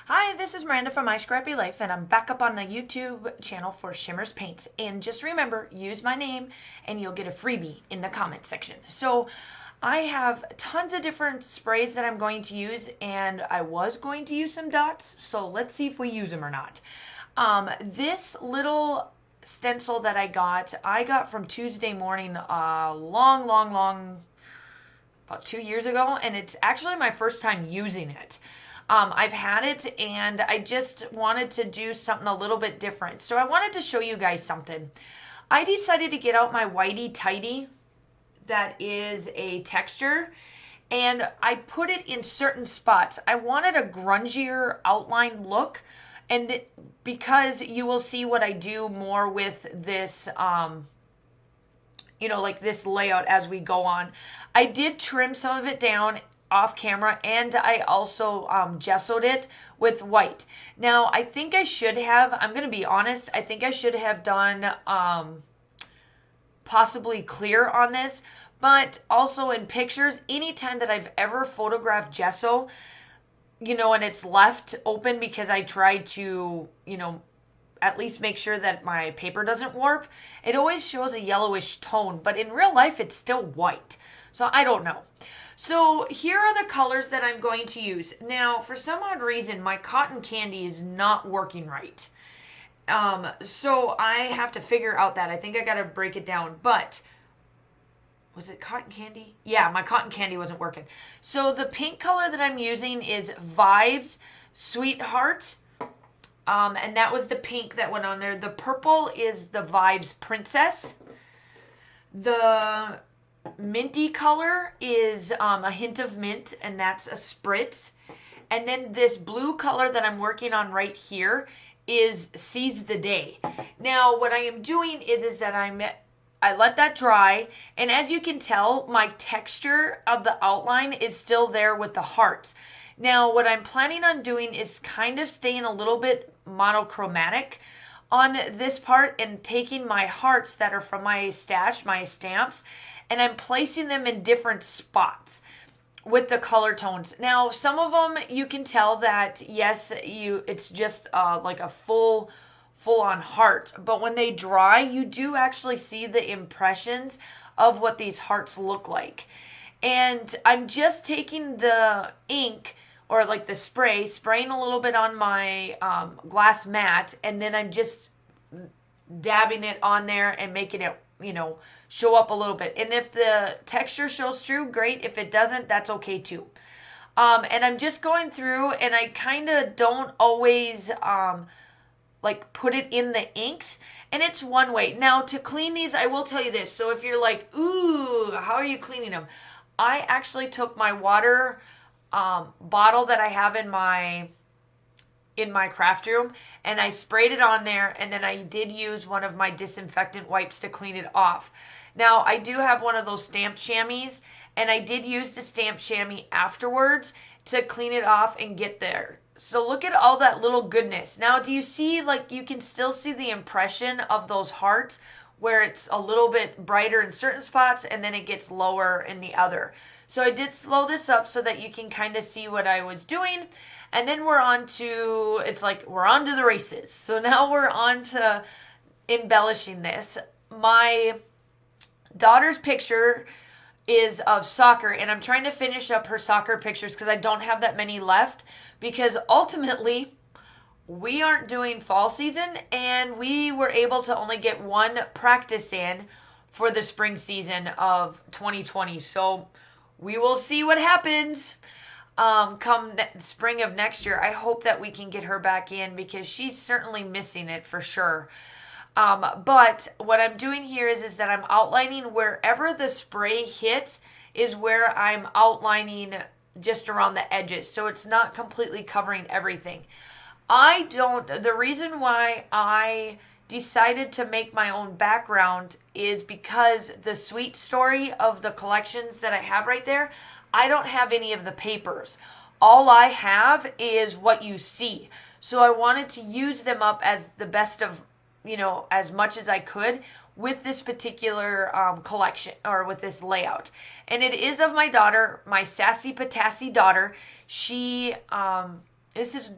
Hi, this is Miranda from My Scrappy Life, and I'm back up on the YouTube channel for Shimmerz Paints. And just remember, use my name, and you'll get a freebie in the comment section. So I have tons of different sprays that I'm going to use, and I was going to use some dots, so let's see if we use them or not. This little stencil that I got from Tuesday Morning long, about 2 years ago, and it's actually my first time using it. I've had it and I just wanted to do something a little bit different. So I wanted to show you guys something. I decided to get out my Widy Tidy, that is a texture, and I put it in certain spots. I wanted a grungier outline look, and because you will see what I do more with this, like this layout as we go on. I did trim some of it down off camera, and I also gessoed it with white. Now, I think I should have, I'm going to be honest, I think I should have done possibly clear on this, but also in pictures, anytime that I've ever photographed gesso, and it's left open because I tried to, at least make sure that my paper doesn't warp, it always shows a yellowish tone, but in real life, it's still white. So I don't know. So here are the colors that I'm going to use. Now, for some odd reason, my cotton candy is not working right. So I have to figure out that. I think I got to break it down. But, was it cotton candy? Yeah, my cotton candy wasn't working. So the pink color that I'm using is Vibez Sweetheart. And that was the pink that went on there. The purple is the Vibez Princess. The minty color is a hint of mint, and that's a Spritz. And then this blue color that I'm working on right here is Seize the Day. Now, what I am doing is that I let that dry, and as you can tell, my texture of the outline is still there with the hearts. Now, what I'm planning on doing is kind of staying a little bit monochromatic on this part and taking my hearts that are from my stash, my stamps, and I'm placing them in different spots with the color tones. Now, some of them you can tell that, yes, it's just like a full-on heart. But when they dry, you do actually see the impressions of what these hearts look like. And I'm just taking the ink, or like the spraying a little bit on my glass mat, and then I'm just dabbing it on there and making it, show up a little bit. And if the texture shows through, great. If it doesn't, that's okay too. And I'm just going through, and I kind of don't always put it in the inks, and it's one way. Now, to clean these, I will tell you this. So if you're like, ooh, how are you cleaning them? I actually took my water bottle that I have in my craft room, and I sprayed it on there, and then I did use one of my disinfectant wipes to clean it off. Now, I do have one of those stamped chamois, and I did use the stamped chamois afterwards to clean it off and get there. So look at all that little goodness. Now, do you see, you can still see the impression of those hearts where it's a little bit brighter in certain spots and then it gets lower in the other. So I did slow this up so that you can kind of see what I was doing. And then we're on to the races. So now we're on to embellishing this. My daughter's picture is of soccer, and I'm trying to finish up her soccer pictures because I don't have that many left, because ultimately we aren't doing fall season, and we were able to only get one practice in for the spring season of 2020. So we will see what happens come spring of next year. I hope that we can get her back in, because she's certainly missing it for sure. But what I'm doing here is that I'm outlining wherever the spray hits is where I'm outlining just around the edges. So it's not completely covering everything. The reason why I decided to make my own background is because the sweet story of the collections that I have right there, I don't have any of the papers. All I have is what you see. So I wanted to use them up as the best of, as much as I could with this particular collection, or with this layout. And it is of my daughter, my sassy patassi daughter. She this is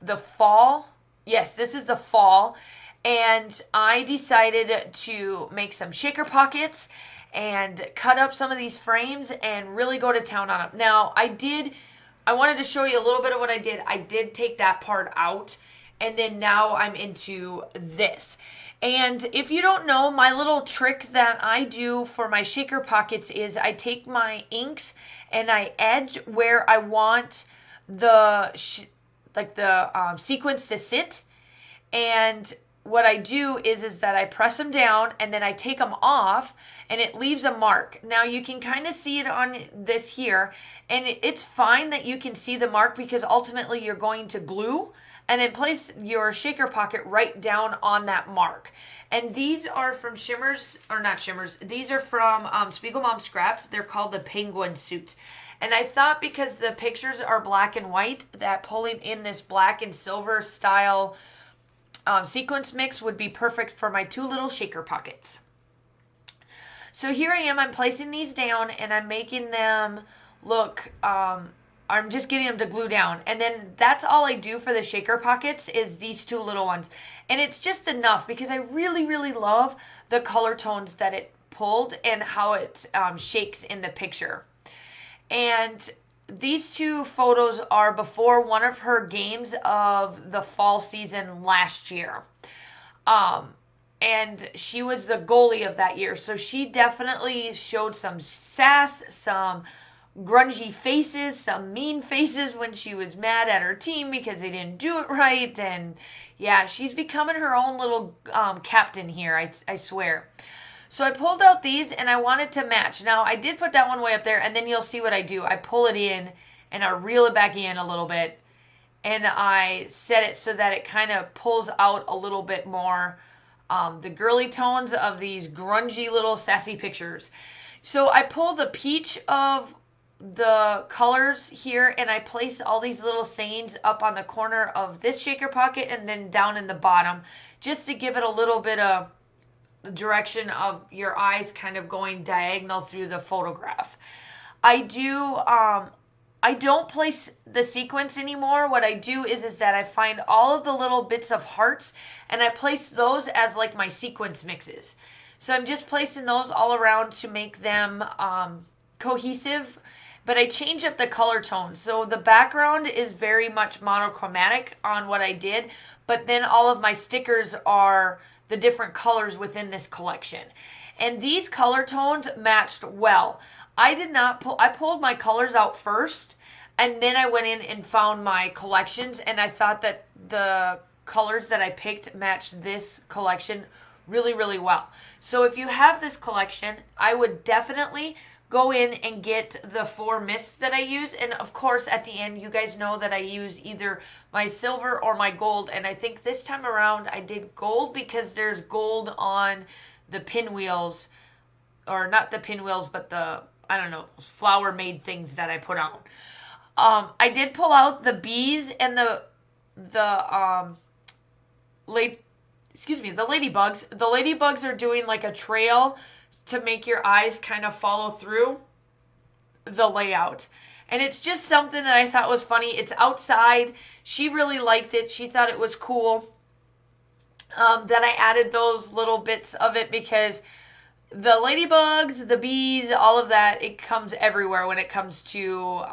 the fall. Yes, this is the fall. And I decided to make some shaker pockets and cut up some of these frames and really go to town on them. Now, I wanted to show you a little bit of what I did. I did take that part out, and then now I'm into this. And if you don't know, my little trick that I do for my shaker pockets is I take my inks and I edge where I want the sequence to sit. And what I do is that I press them down and then I take them off and it leaves a mark. Now you can kind of see it on this here, and it's fine that you can see the mark because ultimately you're going to glue and then place your shaker pocket right down on that mark. And these are from Shimmerz, or not Shimmerz, these are from Spiegel Mom Scraps. They're called the Penguin Suit. And I thought because the pictures are black and white, that pulling in this black and silver style sequence mix would be perfect for my two little shaker pockets. So here I am, I'm placing these down and I'm making them look, I'm just getting them to glue down. And then that's all I do for the shaker pockets is these two little ones. And it's just enough because I really, really love the color tones that it pulled and how it shakes in the picture. And these two photos are before one of her games of the fall season last year. And she was the goalie of that year. So she definitely showed some sass, some grungy faces, some mean faces when she was mad at her team because they didn't do it right. And yeah, she's becoming her own little captain here, I swear. So I pulled out these and I wanted to match. Now I did put that one way up there, and then you'll see what I do. I pull it in and I reel it back in a little bit, and I set it so that it kind of pulls out a little bit more the girly tones of these grungy little sassy pictures. So I pull the peach of the colors here and I place all these little sayings up on the corner of this shaker pocket and then down in the bottom, just to give it a little bit of the direction of your eyes kind of going diagonal through the photograph. I don't place the sequence anymore. What I do is that I find all of the little bits of hearts and I place those as like my sequence mixes. So I'm just placing those all around to make them cohesive, but I change up the color tones. So the background is very much monochromatic on what I did, but then all of my stickers are the different colors within this collection. And these color tones matched well. I pulled my colors out first, and then I went in and found my collections, and I thought that the colors that I picked matched this collection really, really well. So if you have this collection, I would definitely go in and get the 4 mists that I use. And of course, at the end, you guys know that I use either my silver or my gold. And I think this time around I did gold because there's gold on the pinwheels, or not the pinwheels, but the, I don't know, those flower made things that I put on. I did pull out the bees and the ladybugs. The ladybugs are doing like a trail to make your eyes kind of follow through the layout. And it's just something that I thought was funny. It's outside. She really liked it. She thought it was cool that I added those little bits of it because the ladybugs, the bees, all of that, it comes everywhere when it comes to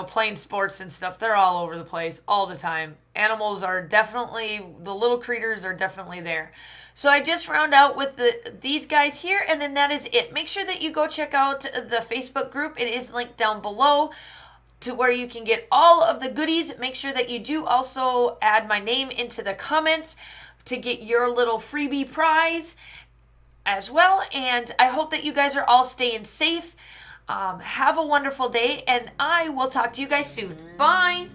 playing sports and stuff. They're all over the place all the time. Animals are definitely, the little critters are definitely there. So I just round out with these guys here, and then that is it. Make sure that you go check out the Facebook group. It is linked down below to where you can get all of the goodies. Make sure that you do also add my name into the comments to get your little freebie prize as well. And I hope that you guys are all staying safe. Have a wonderful day, and I will talk to you guys soon. Bye!